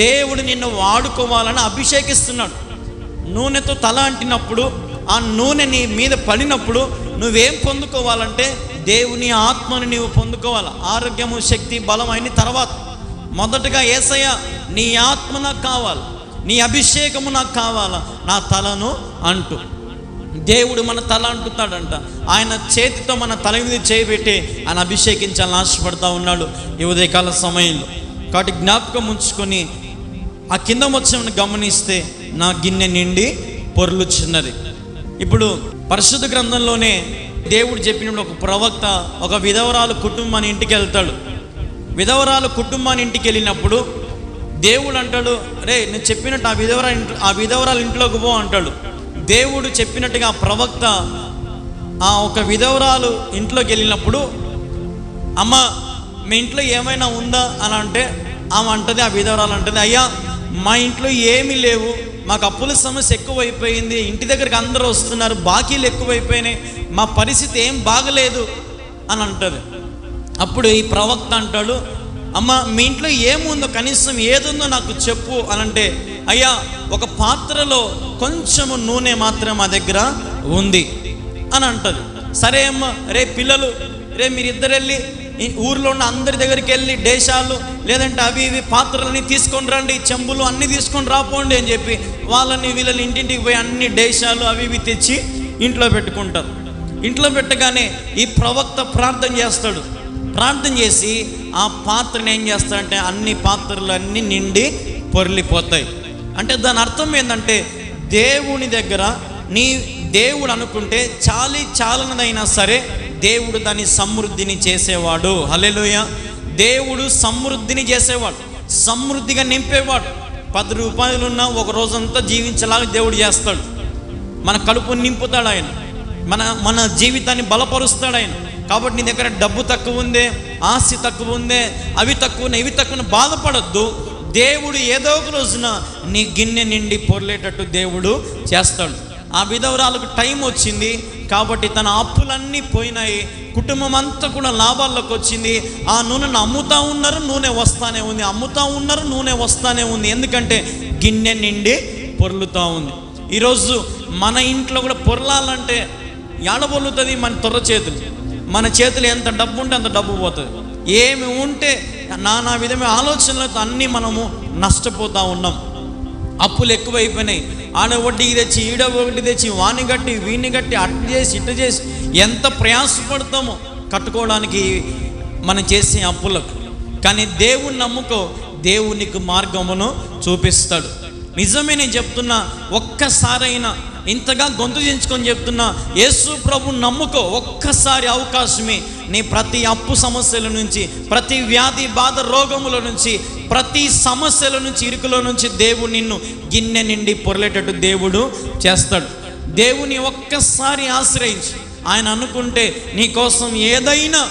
దేవుడు నిన్ను వాడుకోవాలని అభిషేకిస్తున్నాడు. నూనెతో తల అంటినప్పుడు, ఆ నూనె నీ మీద పడినప్పుడు నువ్వేం పొందుకోవాలంటే దేవుని ఆత్మని నీవు పొందుకోవాలి. ఆరోగ్యము, శక్తి, బలం అయిన తర్వాత మొదటగా యేసయ్య నీ ఆత్మ నాకు కావాలి, నీ అభిషేకము నాకు కావాలా, నా తలను అంటూ. దేవుడు మన తల అంటుతాడంట. ఆయన చేతితో మన తల మీద చేయబెట్టి ఆయన అభిషేకించాలని ఆశపడతా ఉన్నాడు ఈ ఉదయకాల సమయంలో. కాబట్టి జ్ఞాపకం ఉంచుకొని ఆ కింద వచ్చామని గమనిస్తే, నా గిన్నె నిండి పొర్లుచున్నది. ఇప్పుడు పరిశుద్ధ గ్రంథంలోనే దేవుడు చెప్పినప్పుడు ఒక ప్రవక్త ఒక విధవరాలు కుటుంబాన్ని ఇంటికి వెళ్తాడు. విధవరాలు కుటుంబాన్ని ఇంటికి వెళ్ళినప్పుడు దేవుడు అంటాడు, రే నేను చెప్పినట్టు ఆ విధవరాలు ఇంట్లోకి పో అంటాడు. దేవుడు చెప్పినట్టుగా ప్రవక్త ఆ ఒక విధవరాలు ఇంట్లోకి వెళ్ళినప్పుడు, అమ్మ మీ ఇంట్లో ఏమైనా ఉందా అని అంటే ఆమె అంటది, ఆ విధవరాలు అంటది, అయ్యా మా ఇంట్లో ఏమీ లేవు, మాకు అప్పుల సమస్య ఎక్కువైపోయింది, ఇంటి దగ్గరికి అందరూ వస్తున్నారు, బాకీలు ఎక్కువైపోయినాయి, మా పరిస్థితి ఏం బాగలేదు అని అంటది. అప్పుడు ఈ ప్రవక్త అంటాడు, అమ్మ మీ ఇంట్లో ఏముందో కనీసం ఏదుందో నాకు చెప్పు అని అంటే, అయ్యా ఒక పాత్రలో కొంచెము నూనె మాత్రం మా దగ్గర ఉంది అని అంటది. సరే అమ్మ, రే పిల్లలు, రే మీరిద్దరు వెళ్ళి ఊర్లో ఉన్న అందరి దగ్గరికి వెళ్ళి డేషాలు లేదంటే అవి ఇవి పాత్రలని తీసుకొని రండి, చెంబులు అన్నీ తీసుకొని రాపోండి అని చెప్పి వాళ్ళని వీళ్ళని ఇంటింటికి పోయి అన్ని డేషాలు అవి ఇవి తెచ్చి ఇంట్లో పెట్టుకుంటారు. ఇంట్లో పెట్టగానే ఈ ప్రవక్త ప్రార్థన చేస్తాడు. ప్రార్థన చేసి ఆ పాత్రను ఏం చేస్తాడంటే అన్ని పాత్రలు అన్నీ నిండి పొర్లిపోతాయి. అంటే దాని అర్థం ఏంటంటే, దేవుని దగ్గర నీ దేవుడు అనుకుంటే చాలనదైనా సరే దేవుడు దాన్ని సమృద్ధిని చేసేవాడు. హల్లెలూయా. దేవుడు సమృద్ధిని చేసేవాడు, సమృద్ధిగా నింపేవాడు. 10 రూపాయలున్నా ఒక రోజంతా జీవించేలాగా దేవుడు చేస్తాడు. మన కడుపు నింపుతాడు ఆయన, మన జీవితాన్ని బలపరుస్తాడు ఆయన. కాబట్టి నీ దగ్గర డబ్బు తక్కువ ఉందే, ఆస్తి తక్కువ ఉందే, అవి తక్కువ ఇవి తక్కువ బాధపడద్దు. దేవుడు ఏదో ఒక రోజున నీ గిన్నె నిండి పొర్లేటట్టు దేవుడు చేస్తాడు. ఆ విధవరాలకు టైం వచ్చింది కాబట్టి తన అప్పులన్నీ పోయినాయి, కుటుంబం అంతా కూడా లాభాల్లోకి వచ్చింది. ఆ నూనెను అమ్ముతూ ఉన్నారు, నూనె వస్తానే ఉంది, అమ్ముతూ ఉన్నారు, నూనె వస్తానే ఉంది. ఎందుకంటే గిన్నె నిండి పొర్లుతూ ఉంది. ఈరోజు మన ఇంట్లో కూడా పొరలాలంటే ఏడబొల్లుతుంది మన తొర్ర చేతులు. మన చేతులు ఎంత డబ్బు ఉంటే అంత డబ్బు పోతుంది. ఏమి ఉంటే నానా విధమైన ఆలోచనలతో అన్నీ మనము నష్టపోతూ ఉన్నాం. అప్పులు ఎక్కువైపోయినాయి. ఆడ వడ్డీకి తెచ్చి ఈడ ఒకటి తెచ్చి వాణ్ణి కట్టి వీణ్ణి కట్టి అట్టు చేసి ఇట్టు చేసి ఎంత ప్రయాసపడతామో కట్టుకోవడానికి మనం చేసే అప్పులకు. కానీ దేవుని నమ్ముకో, దేవునికి మార్గమును చూపిస్తాడు. నిజమే నేను చెప్తున్నా, ఒక్కసారైనా ఇంతగా గొంతు దించుకొని చెప్తున్నా, యేసు ప్రభు నమ్ముకో. ఒక్కసారి అవకాశమే. నీ ప్రతి అప్పు సమస్యల నుంచి, ప్రతి వ్యాధి బాధ రోగముల నుంచి, ప్రతి సమస్యల నుంచి, ఇరుకులో నుంచి దేవుడు నిన్ను గిన్నె నిండి పొరలేటట్టు దేవుడు చేస్తాడు. దేవుని ఒక్కసారి ఆశ్రయించి ఆయన అనుకుంటే నీ కోసం ఏదైనా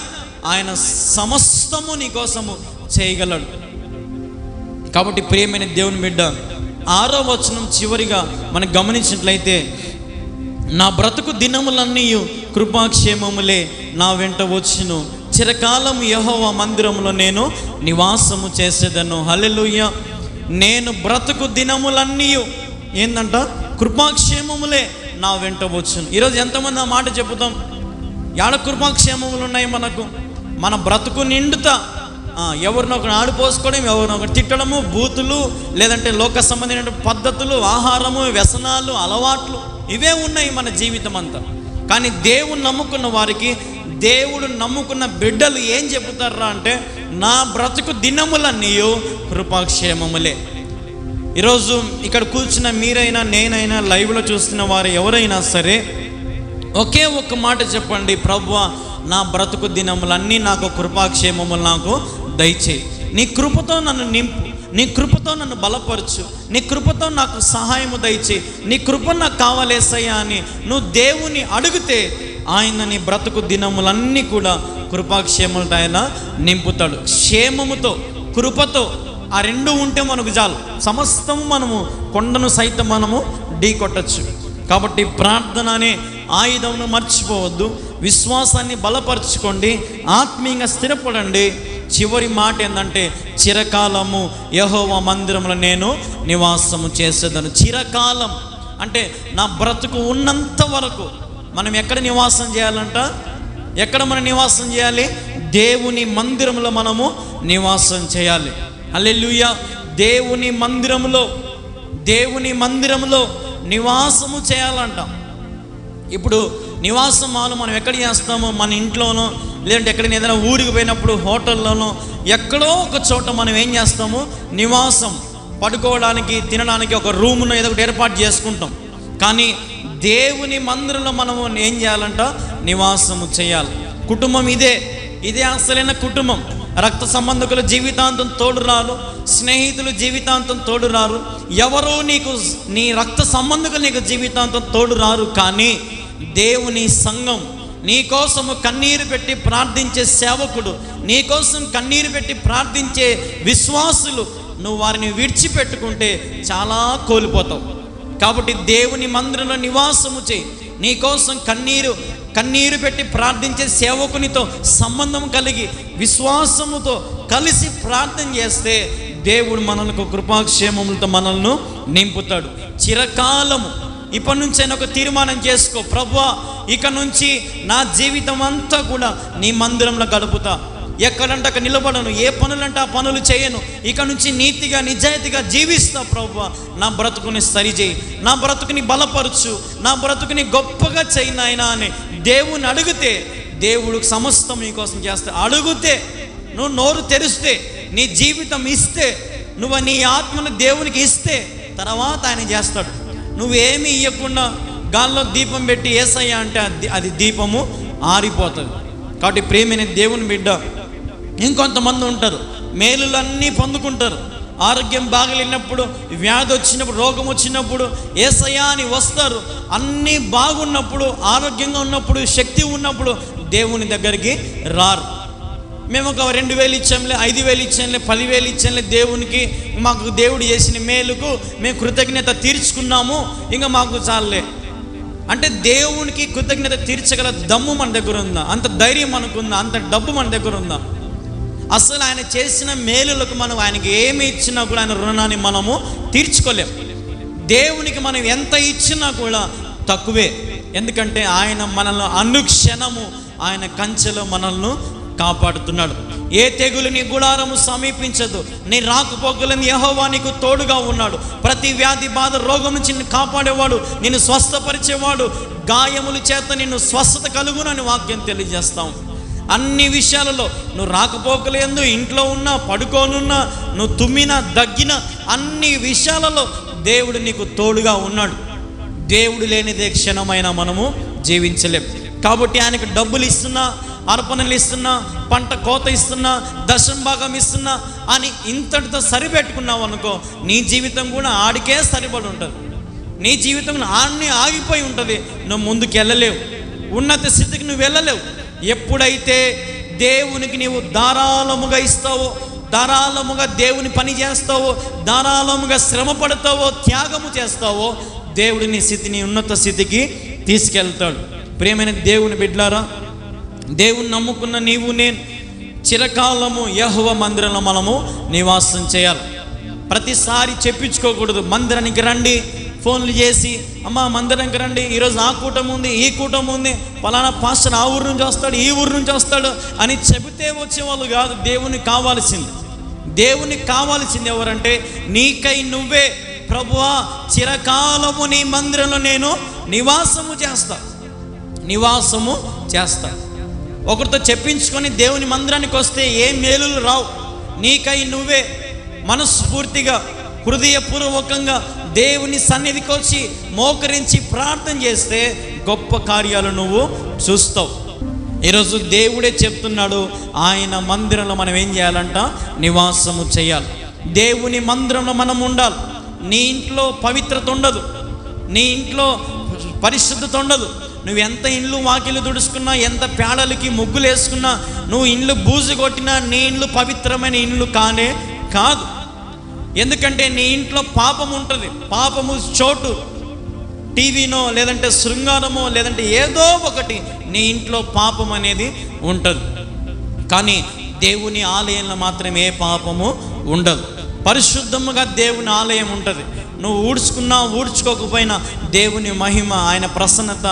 ఆయన సమస్తము నీ కోసము చేయగలడు. కాబట్టి ప్రియమైన దేవుని బిడ్డ, 6వ వచనం చివరిగా మనం గమనించినట్లయితే, నా బ్రతుకు దినములన్నీ కృపాక్షేమములే నా వెంట వచ్చును, చిరకాలం యెహోవా మందిరములో నేను నివాసము చేసేదను. హల్లెలూయా. నేను బ్రతుకు దినములన్నీ ఏందంట? కృపాక్షేమములే నా వెంట వచ్చును. ఈరోజు ఎంతమంది ఆ మాట చెబుతాం? యాడ కృపాక్షేమములు ఉన్నాయి మనకు? మన బ్రతుకు నిండుతా ఎవరినొకరు ఆడిపోసుకోవడం, ఎవరినొకరు తిట్టడము, బూతులు, లేదంటే లోక సంబంధమైన పద్ధతులు, ఆహారము, వ్యసనాలు, అలవాట్లు, ఇవే ఉన్నాయి మన జీవితం అంతా. కానీ దేవుని నమ్ముకున్న వారికి, దేవుడు నమ్ముకున్న బిడ్డలు ఏం చెబుతారా అంటే, నా బ్రతుకు దినములన్నీ కృపాక్షేమములే. ఈరోజు ఇక్కడ కూర్చున్న మీరైనా, నేనైనా, లైవ్లో చూస్తున్న వారు ఎవరైనా సరే ఒకే ఒక్క మాట చెప్పండి, ప్రభువా నా బ్రతుకు దినములన్నీ నాకు కృపాక్షేమములు నాకు దయచేయి. నీ కృపతో నన్ను నింపు, నీ కృపతో నన్ను బలపరచు, నీ కృపతో నాకు సహాయము దయచేయి, నీ కృప నాకు కావాలేసయ్యా అని నువ్వు దేవుని అడిగితే ఆయన నీ బ్రతుకు దినములన్నీ కూడా కృపాక్షేమలతో ఆయన నింపుతాడు. క్షేమముతో కృపతో ఆ రెండు ఉంటే మనకు చాలు. సమస్తము మనము కొండను సైతం మనము ఢీ కొట్టచ్చు. కాబట్టి ప్రార్థన అనే ఆయుధమును మర్చిపోవద్దు. విశ్వాసాన్ని బలపరచుకోండి, ఆత్మీయంగా స్థిరపడండి. చివరి మాట ఏంటంటే, చిరకాలము యెహోవా మందిరంలో నేను నివాసము చేసేదను. చిరకాలం అంటే నా బ్రతుకు ఉన్నంత వరకు మనం ఎక్కడ నివాసం చేయాలంట? ఎక్కడ మనం నివాసం చేయాలి? దేవుని మందిరంలో మనము నివాసం చేయాలి. హల్లెలూయా. దేవుని మందిరంలో నివాసము చేయాలంట. ఇప్పుడు నివాసం మనం ఎక్కడ చేస్తామో, మన ఇంట్లోనో, లేదంటే ఎక్కడైనా ఏదైనా ఊరికి పోయినప్పుడు హోటల్లోనో, ఎక్కడో ఒక చోట మనం ఏం చేస్తాము? నివాసం, పడుకోవడానికి, తినడానికి ఒక రూమును ఏదో ఒకటి ఏర్పాటు చేసుకుంటాం. కానీ దేవుని మందిరంలో మనము ఏం చేయాలంట? నివాసము చేయాలి. కుటుంబం ఇదే అసలైన కుటుంబం. రక్త సంబంధికుల జీవితాంతం తోడు రారు, స్నేహితులు జీవితాంతం తోడు రారు, ఎవరో నీ రక్త సంబంధికులు నీకు జీవితాంతం తోడు రారు. కానీ దేవుని సంఘం, నీకోసము కన్నీరు పెట్టి ప్రార్థించే సేవకుడు, నీకోసం కన్నీరు పెట్టి ప్రార్థించే విశ్వాసులు, నువ్వు వారిని విడిచిపెట్టుకుంటే చాలా కోల్పోతావు. కాబట్టి దేవుని మందిరంలో నివాసము చేయి. నీకోసం కన్నీరు పెట్టి ప్రార్థించే సేవకునితో సంబంధం కలిగి విశ్వాసముతో కలిసి ప్రార్థన చేస్తే దేవుడు మనకు కృపాక్షేమములతో మనల్ని నింపుతాడు. చిరకాలము ఇప్పటి నుంచైనా ఒక తీర్మానం చేసుకో, ప్రభువా ఇక నుంచి నా జీవితం అంతా కూడా నీ మందిరంలో గడుపుతా, ఎక్కడంటే అక్కడ నిలబడను, ఏ పనులంటే ఆ పనులు చేయను, ఇక నుంచి నీతిగా నిజాయితీగా జీవిస్తా ప్రభువా, నా బ్రతుకుని సరిచేయి, నా బ్రతుకుని బలపరచు, నా బ్రతుకుని గొప్పగా చేయి నాయనా అని దేవుని అడిగితే దేవుడు సమస్తం నీకోసం చేస్తా. అడిగితే, నువ్వు నోరు తెరిస్తే, నీ జీవితం ఇస్తే, నువ్వు నీ ఆత్మను దేవునికి ఇస్తే తర్వాత ఆయన చేస్తాడు. నువ్వేమీ ఇవ్వకుండా గాల్లో దీపం పెట్టి యేసయ్య అంటే అది దీపము ఆరిపోతుంది. కాబట్టి ప్రేమైన దేవుని బిడ్డ, ఇంకొంతమంది ఉంటారు మేలులన్నీ పొందుకుంటారు, ఆరోగ్యం బాగలేనప్పుడు, వ్యాధి వచ్చినప్పుడు, రోగం వచ్చినప్పుడు యేసయ్య అని వస్తారు. అన్నీ బాగున్నప్పుడు, ఆరోగ్యంగా ఉన్నప్పుడు, శక్తి ఉన్నప్పుడు దేవుని దగ్గరికి రారు. మేము ఒక 2000 ఇచ్చాంలే, 5000 ఇచ్చాంలే, 10,000 ఇచ్చాంలే, దేవునికి మాకు దేవుడు చేసిన మేలుకు మేము కృతజ్ఞత తీర్చుకున్నాము, ఇంకా మాకు చాలే అంటే దేవునికి కృతజ్ఞత తీర్చగల దమ్ము మన దగ్గర ఉందా? అంత ధైర్యం మనకుందా? అంత డబ్బు మన దగ్గర ఉందా? అసలు ఆయన చేసిన మేలులకు మనం ఆయనకి ఏమి ఇచ్చినా కూడా ఆయన రుణాన్ని మనము తీర్చుకోలేం. దేవునికి మనం ఎంత ఇచ్చినా కూడా తక్కువే. ఎందుకంటే ఆయన మనల్ని అనుక్షణము ఆయన కంచెలో మనల్ని కాపాడుతున్నాడు. ఏ తెగులు నీ గుడారము సమీపించదు, నీ రాకపోకలను యెహోవా నీకు తోడుగా ఉన్నాడు. ప్రతి వ్యాధి బాధ రోగం నుంచి నిన్ను కాపాడేవాడు, నిన్ను స్వస్థపరిచేవాడు, గాయముల చేత నిన్ను స్వస్థత కలుగునని వాక్యం తెలియజేస్తాం. అన్ని విషయాలలో నువ్వు రాకపోకలేదు, ఇంట్లో ఉన్నా, పడుకోనున్నా, నువ్వు తుమ్మినా, దగ్గినా, అన్ని విషయాలలో దేవుడు నీకు తోడుగా ఉన్నాడు. దేవుడు లేనిదే క్షణమైనా మనము జీవించలేం. కాబట్టి ఆయనకు డబ్బులు ఇస్తున్నా, అర్పణలు ఇస్తున్నా, పంట కోత ఇస్తున్నా, దశం భాగం ఇస్తున్నా అని ఇంతటితో సరిపెట్టుకున్నావు అనుకో, నీ జీవితం కూడా ఆడికే సరిపడి ఉంటుంది. నీ జీవితం ఆడిని ఆగిపోయి ఉంటుంది. నువ్వు ముందుకు వెళ్ళలేవు, ఉన్నత స్థితికి నువ్వు వెళ్ళలేవు. ఎప్పుడైతే దేవునికి నీవు ధారాళముగా ఇస్తావో, ధారాళముగా దేవుని పని చేస్తావో, ధారాళముగా శ్రమ పడతావో, త్యాగము చేస్తావో, దేవుడు నీ స్థితిని ఉన్నత స్థితికి తీసుకెళ్తాడు. ప్రియమైన దేవుని బిడ్డలారా, దేవుని నమ్ముకున్న నీవు నేను చిరకాలము యెహోవా మందిరంలో మనము నివాసం చేయాలి. ప్రతిసారి చెప్పించుకోకూడదు. మందిరానికి రండి, ఫోన్లు చేసి అమ్మ మందిరానికి రండి, ఈరోజు ఆ కూటం ఉంది, ఈ కూటం ఉంది, పలానా పాస్టర్ ఆ ఊరు నుంచి వస్తాడు, ఈ ఊరు నుంచి వస్తాడు అని చెబితే వచ్చేవాళ్ళు కాదు. దేవునికి కావాల్సింది ఎవరంటే నీకై నువ్వే, ప్రభువా చిరకాలము నీ మందిరంలో నేను నివాసము చేస్తా. ఒకరితో చెప్పించుకొని దేవుని మందిరానికి వస్తే ఏ మేలులు రావు. నీకై నువ్వే మనస్ఫూర్తిగా హృదయపూర్వకంగా దేవుని సన్నిధికి వచ్చి మోకరించి ప్రార్థన చేస్తే గొప్ప కార్యాలు నువ్వు చూస్తావు. ఈరోజు దేవుడే చెప్తున్నాడు, ఆయన మందిరంలో మనం ఏం చేయాలంట? నివాసము చేయాలి. దేవుని మందిరంలో మనం ఉండాలి. నీ ఇంట్లో పవిత్రత ఉండదు, నీ ఇంట్లో పరిశుద్ధత ఉండదు. నువ్వు ఎంత ఇండ్లు వాకిలు తుడుచుకున్నా, ఎంత పేడలకి ముగ్గులు వేసుకున్నా, నువ్వు ఇండ్లు బూజు కొట్టినా నీ ఇండ్లు పవిత్రమైన ఇండ్లు కానే కాదు. ఎందుకంటే నీ ఇంట్లో పాపం ఉంటుంది. పాపము చోటు టీవీనో, లేదంటే శృంగారమో, లేదంటే ఏదో ఒకటి నీ ఇంట్లో పాపం అనేది ఉంటుంది. కానీ దేవుని ఆలయంలో మాత్రం ఏ పాపము ఉండదు. పరిశుద్ధముగా దేవుని ఆలయం ఉంటుంది. నువ్వు ఊడ్చుకున్నా ఊడ్చుకోకపోయినా దేవుని మహిమ, ఆయన ప్రసన్నత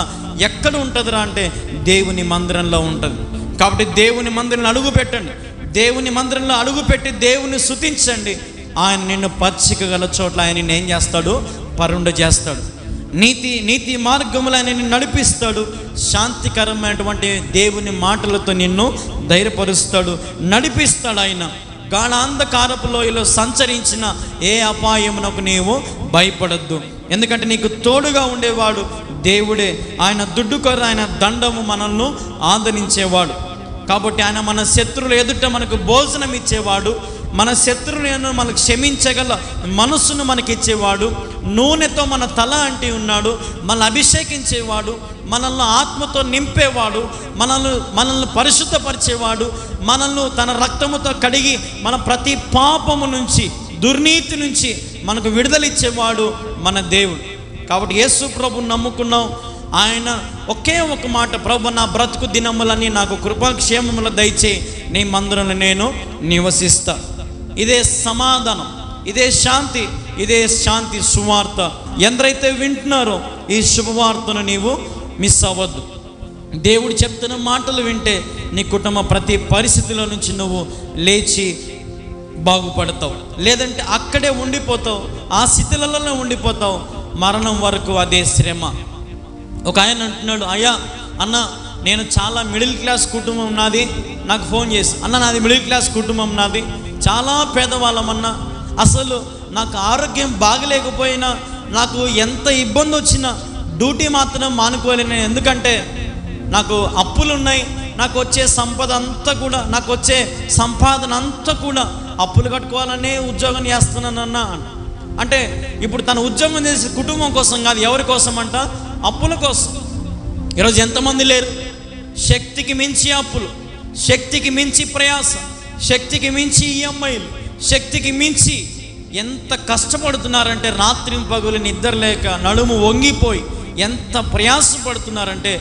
ఎక్కడ ఉంటుందిరా అంటే దేవుని మందిరంలో ఉంటుంది. కాబట్టి దేవుని మందిరంలో అడుగు పెట్టండి. దేవుని మందిరంలో అడుగుపెట్టి దేవుని స్తుతించండి. ఆయన నిన్ను పచ్చిక గల చోట్ల ఆయన నిన్ను ఏం చేస్తాడు? పరుండ చేస్తాడు. నీతి మార్గములు ఆయన నిన్ను నడిపిస్తాడు. శాంతికరమైనటువంటి దేవుని మాటలతో నిన్ను ధైర్యపరుస్తాడు, నడిపిస్తాడు. ఆయన గాఢాంధకారపు లోయలో సంచరించిన ఏ అపాయమునకు నీవు భయపడద్దు. ఎందుకంటే నీకు తోడుగా ఉండేవాడు దేవుడే. ఆయన దుడ్డుకొర, ఆయన దండము మనల్ని ఆదరించేవాడు. కాబట్టి ఆయన మన శత్రువులు ఎదుట మనకు భోజనం ఇచ్చేవాడు, మన శత్రువులను మనకు క్షమించగల మనస్సును మనకి ఇచ్చేవాడు, నూనెతో మన తల అంటి ఉన్నాడు, మనల్ని అభిషేకించేవాడు, మనల్ని ఆత్మతో నింపేవాడు, మనల్ని పరిశుద్ధపరిచేవాడు, మనల్ని తన రక్తముతో కడిగి మన ప్రతి పాపము నుంచి, దుర్నీతి నుంచి మనకు విడుదలిచ్చేవాడు మన దేవుడు. కాబట్టి యేసు ప్రభువు నమ్ముకున్నాం. ఆయన ఒకే ఒక మాట, ప్రభు నా బ్రతుకు దినములని నాకు కృపాక్షేమములు దయచే, నీ మందిరంలో నేను నివసిస్తా. ఇదే సమాధానం, ఇదే శాంతి, ఇదే శాంతి సువార్త. ఎందరైతే వింటున్నారో ఈ శుభవార్తను నీవు మిస్ అవ్వద్దు. దేవుడు చెప్తున్న మాటలు వింటే నీ కుటుంబ ప్రతి పరిస్థితిలో నుంచి నువ్వు లేచి బాగుపడతావు. లేదంటే అక్కడే ఉండిపోతావు, ఆ స్థితిలలోనే ఉండిపోతావు, మరణం వరకు అదే శ్రమ. ఒక ఆయన అంటున్నాడు, అయ్యా అన్న నేను చాలా మిడిల్ క్లాస్ కుటుంబం నాది, నాకు ఫోన్ చేసి, అన్న నాది మిడిల్ క్లాస్ కుటుంబం నాది, చాలా పేదవాళ్ళమన్నా, అసలు నాకు ఆరోగ్యం బాగలేకపోయినా, నాకు ఎంత ఇబ్బంది వచ్చినా డ్యూటీ మాత్రం మానుకోలేను. ఎందుకంటే నాకు అప్పులు ఉన్నాయి, నాకు వచ్చే సంపద అంతా కూడా, నాకు వచ్చే సంపాదన అంతా కూడా అప్పులు కట్టుకోవాలనే ఉద్యోగం చేస్తున్నానన్నా. అంటే ఇప్పుడు తన ఉద్యోగం చేసే కుటుంబం కోసం కాదు, ఎవరి కోసం అంట? అప్పుల కోసం. ఈరోజు ఎంతమంది లేరు? శక్తికి మించి అప్పులు, శక్తికి మించి ప్రయాస, శక్తికి మించి ఈఎంఐలు, శక్తికి మించి ఎంత కష్టపడుతున్నారంటే రాత్రింపగలు నిద్ర లేక నడుము వంగిపోయి ఎంత ప్రయాసపడుతున్నారంటే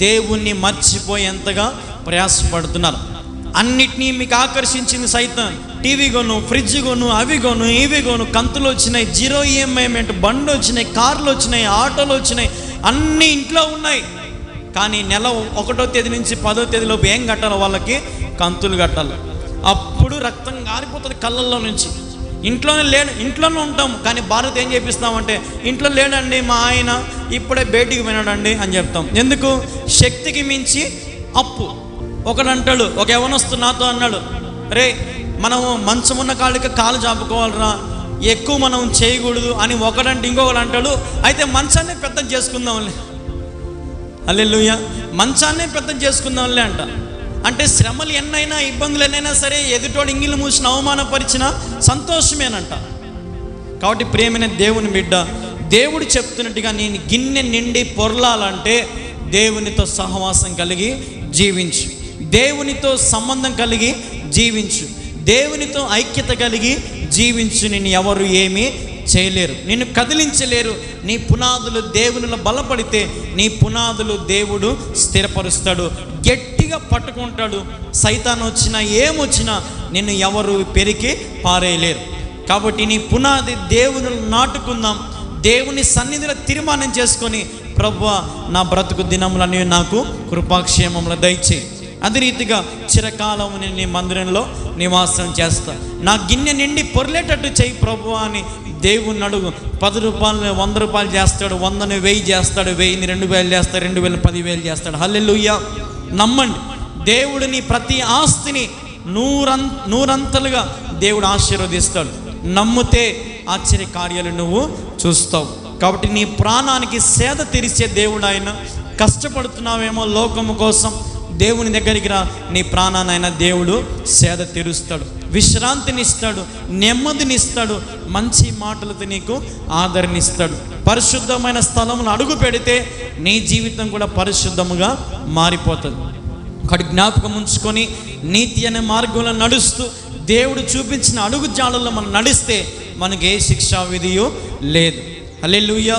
దేవుణ్ణి మర్చిపోయి ఎంతగా ప్రయాసపడుతున్నారు. అన్నిటినీ మీకు ఆకర్షించింది సైతం. టీవీ కొను, ఫ్రిడ్జ్ కొను, అవి కొను, ఇవి కొను, కంతులు వచ్చినాయి, జీరో ఈఎంఐ బండ్లు వచ్చినాయి, కార్లు వచ్చినాయి, ఆటోలు వచ్చినాయి, అన్నీ ఇంట్లో ఉన్నాయి. కానీ నెల 1వ తేదీ నుంచి 10వ తేదీలోపు ఏం కట్టాలో వాళ్ళకి కంతులు కట్టాలి. అప్పుడు రక్తం గారిపోతుంది కళ్ళల్లో నుంచి. ఇంట్లోనే ఉంటాం, కానీ భారత్ ఏం చేపిస్తామంటే, ఇంట్లో లేడండి మా ఆయన, ఇప్పుడే బయటికి పోయినాడండి అని చెప్తాం. ఎందుకు? శక్తికి మించి అప్పు. ఒకడంటాడు, ఒక యవనస్తు నాతో అన్నాడు, రే మనము మంచమున్న కాళ్ళకి కాలు చాపుకోవాలరా, ఎక్కువ మనం చేయకూడదు అని ఒకడంటే ఇంకొకడు అంటాడు, అయితే మంచాన్ని పెద్దది చేసుకుందాంలే. హల్లెలూయా, మంచాన్ని పెద్దది చేసుకుందాంలే అంట. అంటే శ్రమలు ఎన్నైనా, ఇబ్బందులు ఎన్నైనా సరే ఎదుటోడు ఇంగిలు మూసిన అవమానపరిచిన సంతోషమేనంట. కాబట్టి ప్రేమైన దేవుని బిడ్డ, దేవుడు చెప్తున్నట్టుగా నేను గిన్నె నిండి పొరలాలంటే దేవునితో సహవాసం కలిగి జీవించు, దేవునితో సంబంధం కలిగి జీవించు, దేవునితో ఐక్యత కలిగి జీవించు. నిన్ను ఎవరు ఏమీ చేయలేరు, నిన్ను కదిలించలేరు. నీ పునాదులు దేవునిలో బలపడితే నీ పునాదులు దేవుడు స్థిరపరుస్తాడు, గట్టిగా పట్టుకుంటాడు. సైతాన్ వచ్చినా ఏమొచ్చినా నిన్ను ఎవరు పెరికి పారేయలేరు. కాబట్టి నీ పునాది దేవుని నాటుకుందాం, దేవుని సన్నిధిలో తీర్మానం చేసుకొని, ప్రభువా నా బ్రతుకు దినములన్నీ నాకు కృపాక్షేమములు దయచేయి. అదే రీతిగా చిరకాలం నేను నీ మందిరంలో నివాసం చేస్తా, నా గిన్నె నిండి పొర్లేటట్టు చేయి ప్రభువా అని దేవుని అడుగు. 10 రూపాయలు 100 రూపాయలు చేస్తాడు, 100ని 1000 చేస్తాడు, 1000ని 2000 చేస్తాడు, 2000 10,000 చేస్తాడు. హల్లెలూయా. నమ్మండి, దేవుడిని ప్రతి ఆస్తిని నూరంతలుగా దేవుడు ఆశీర్వదిస్తాడు. నమ్మితే ఆశ్చర్య కార్యాలు నువ్వు చూస్తావు. కాబట్టి నీ ప్రాణానికి సేద తీర్చే దేవుడు ఆయన. కష్టపడుతున్నావేమో లోకము కోసం, దేవుని దగ్గరికి రా, నీ ప్రాణానైనా దేవుడు సేద తీరుస్తాడు, విశ్రాంతినిస్తాడు, నెమ్మదినిస్తాడు, మంచి మాటలతో నీకు ఆదరణిస్తాడు. పరిశుద్ధమైన స్థలంలో అడుగు పెడితే నీ జీవితం కూడా పరిశుద్ధముగా మారిపోతుంది. ఒకటి జ్ఞాపకం ఉంచుకొని నీతి అనే మార్గంలో నడుస్తూ దేవుడు చూపించిన అడుగు జాడల్లో మనం నడిస్తే మనకి ఏ శిక్షా విధియో లేదు. హల్లెలూయా.